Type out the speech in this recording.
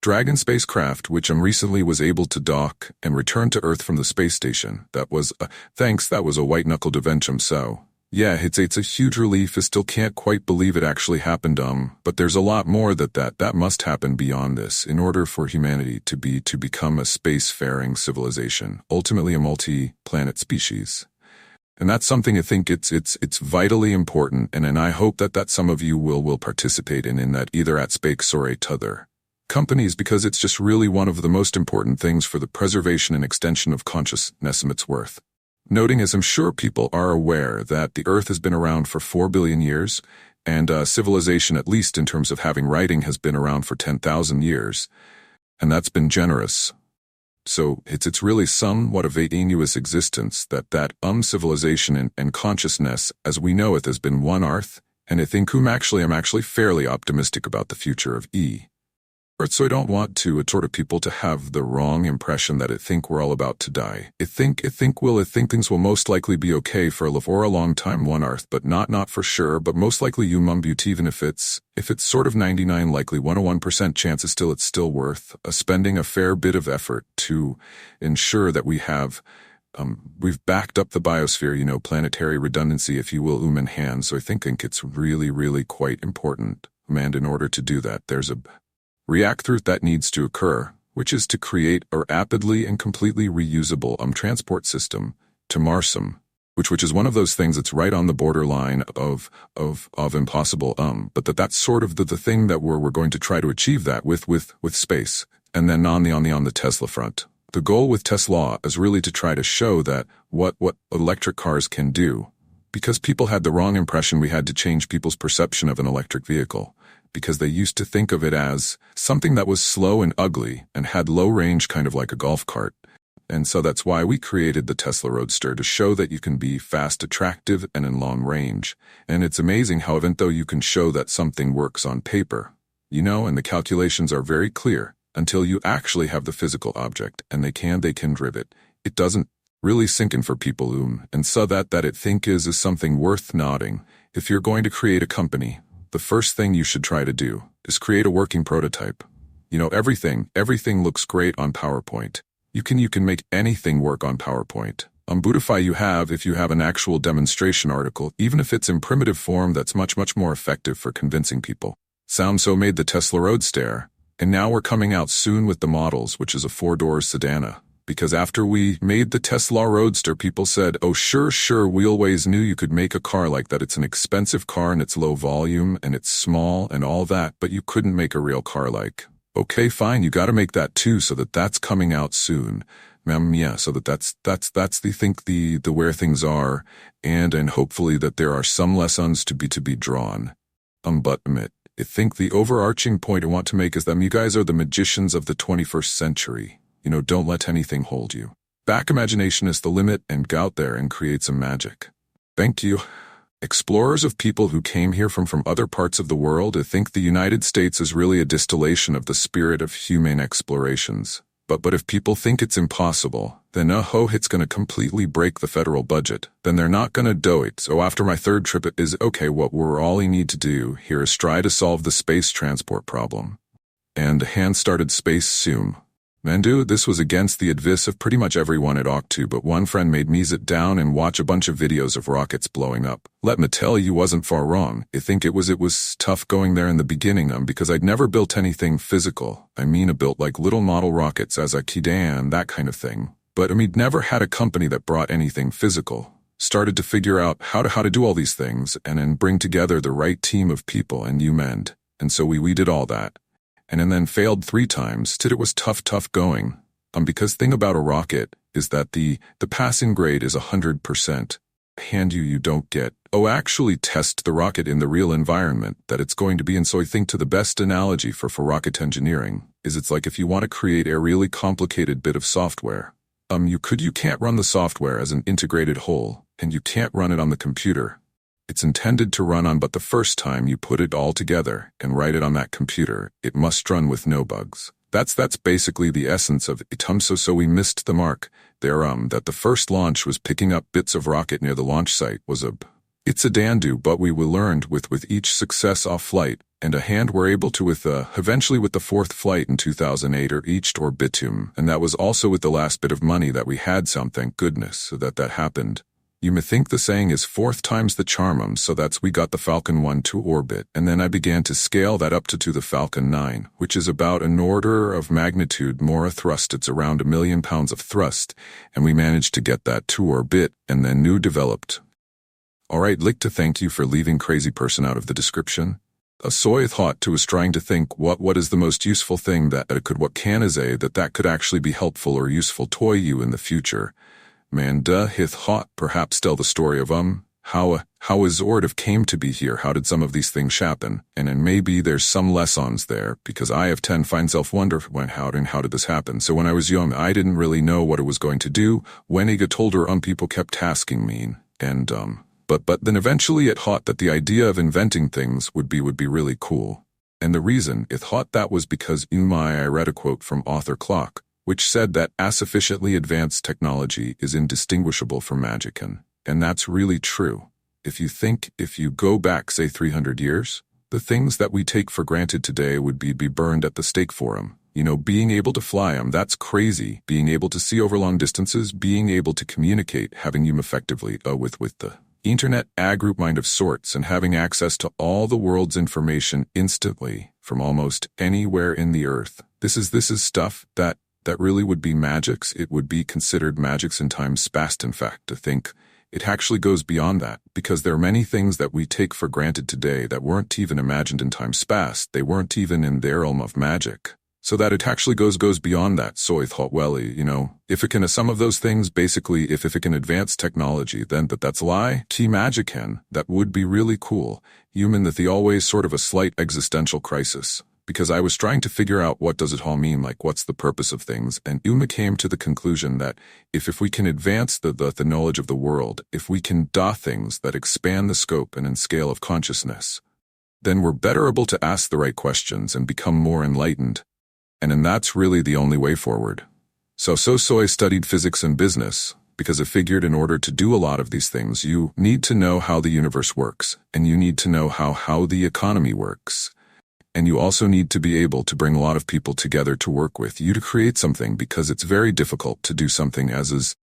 Dragon spacecraft, which recently was able to dock and return to Earth from the space station. That was, thanks, that was a white-knuckled adventure, so. Yeah, it's a huge relief. I still can't quite believe it actually happened, but there's a lot more that must happen beyond this in order for humanity to become a spacefaring civilization, ultimately a multi-planet species. And that's something I think it's vitally important, and I hope that some of you will participate in that either at space or at other companies, because it's just really one of the most important things for the preservation and extension of consciousness and its worth. Noting, as I'm sure people are aware, that the Earth has been around for 4 billion years, and civilization, at least in terms of having writing, has been around for 10,000 years, and that's been generous. So it's really somewhat of a tenuous existence that civilization and consciousness as we know it has been one Earth, and I think I'm actually fairly optimistic about the future of Earth, so I don't want to sort of people to have the wrong impression that I think we're all about to die. I think things will most likely be okay for a long time one Earth, but not for sure, but most likely you but even if it's sort of 99 likely 101% chance it's still worth spending a fair bit of effort to ensure that we've backed up the biosphere, planetary redundancy, if you will, in hand. So I think it's really quite important. And in order to do that, there's a reactor that needs to occur, which is to create a rapidly and completely reusable transport system to Mars, which is one of those things that's right on the borderline of impossible, but that's sort of the thing that we're going to try to achieve that with space. And then on the Tesla front, the goal with Tesla is really to try to show that what electric cars can do, because people had the wrong impression. We had to change people's perception of an electric vehicle, because they used to think of it as something that was slow and ugly and had low range, kind of like a golf cart. And so that's why we created the Tesla Roadster, to show that you can be fast, attractive, and in long range. And it's amazing how even though you can show that something works on paper, and the calculations are very clear, until you actually have the physical object and they can drive it, it doesn't really sink in for people. And so that I think is something worth noting. If you're going to create a company, the first thing you should try to do is create a working prototype. Everything looks great on PowerPoint. You can make anything work on PowerPoint. If you have an actual demonstration article, even if it's in primitive form, that's much more effective for convincing people. So made the Tesla Roadster, and now we're coming out soon with the models, which is a 4-door sedan. Because after we made the Tesla Roadster, people said, oh sure, we always knew you could make a car like that. It's an expensive car and it's low volume and it's small and all that, but you couldn't make a real car like. Okay, fine, you gotta make that too, so that's coming out soon. Yeah, so that's the where things are, and hopefully that there are some lessons to be drawn. But I think the overarching point I want to make is that you guys are the magicians of the 21st century. Don't let anything hold you back. Imagination is the limit, and go out there and create some magic. Thank you. Explorers of people who came here from other parts of the world. I think the United States is really a distillation of the spirit of humane explorations. But if people think it's impossible, then it's gonna completely break the federal budget. Then they're not gonna do it. So after my third trip, it is okay, what we're all you need to do here is try to solve the space transport problem. And hand started space soon. This was against the advice of pretty much everyone at Octu, but one friend made me sit down and watch a bunch of videos of rockets blowing up. Let me tell you, wasn't far wrong. I think it was tough going there in the beginning, because I'd never built anything physical. I built like little model rockets as a kid and that kind of thing. But never had a company that brought anything physical. Started to figure out how to do all these things and then bring together the right team of people and humaned. And so we did all that. And then failed 3 times. It was tough going. Because thing about a rocket is that the passing grade is 100%. And you don't get, actually test the rocket in the real environment that it's going to be in. So I think the best analogy for rocket engineering is it's like if you want to create a really complicated bit of software, you can't run the software as an integrated whole, and you can't run it on the computer it's intended to run on, but the first time you put it all together and write it on that computer, it must run with no bugs. That's basically the essence of it. So we missed the mark there. That the first launch was picking up bits of rocket near the launch site was It's a dandu, but we learned with each success off flight, and a hand were able to eventually with the fourth flight in 2008 or eached or bitum, and that was also with the last bit of money that we had some, thank goodness, so that happened. You may think the saying is fourth time's the charm, so that's we got the Falcon 1 to orbit, and then I began to scale that up to the Falcon 9, which is about an order of magnitude more a thrust. It's around 1 million pounds of thrust, and we managed to get that to orbit, and then new developed. Alright, like to thank you for leaving crazy person out of the description. A soy thought to was trying to think what is the most useful thing that that could actually be helpful or useful to you in the future. Man hith hot perhaps tell the story of how a Zord of came to be here, how did some of these things happen, and then maybe there's some lessons there, because I have 10 find self-wonder when how did this happen. So when I was young I didn't really know what it was going to do, when Iga told her people kept asking me, and But then eventually it thought that the idea of inventing things would be really cool. And the reason it thought that was because I read a quote from author Clock, which said that a sufficiently advanced technology is indistinguishable from magic, and that's really true. If you go back, say 300 years, the things that we take for granted today would be burned at the stake for them. Being able to fly that's crazy. Being able to see over long distances, being able to communicate, having effectively with the internet, a group mind of sorts, and having access to all the world's information instantly from almost anywhere in the earth. This is stuff that really would be magics. It would be considered magics in times past. In fact, to think it actually goes beyond that, because there are many things that we take for granted today that weren't even imagined in times past. They weren't even in their realm of magic. So that it actually goes beyond that. So I thought, well, if it can some of those things, basically, if it can advance technology, then that's lie. Magic can, that would be really cool. Human that the always sort of a slight existential crisis. Because I was trying to figure out what does it all mean, like what's the purpose of things, and came to the conclusion that if we can advance the knowledge of the world, if we can do things that expand the scope and scale of consciousness, then we're better able to ask the right questions and become more enlightened. And that's really the only way forward. So I studied physics and business, because I figured in order to do a lot of these things, you need to know how the universe works, and you need to know how the economy works. And you also need to be able to bring a lot of people together to work with you to create something, because it's very difficult to do something as is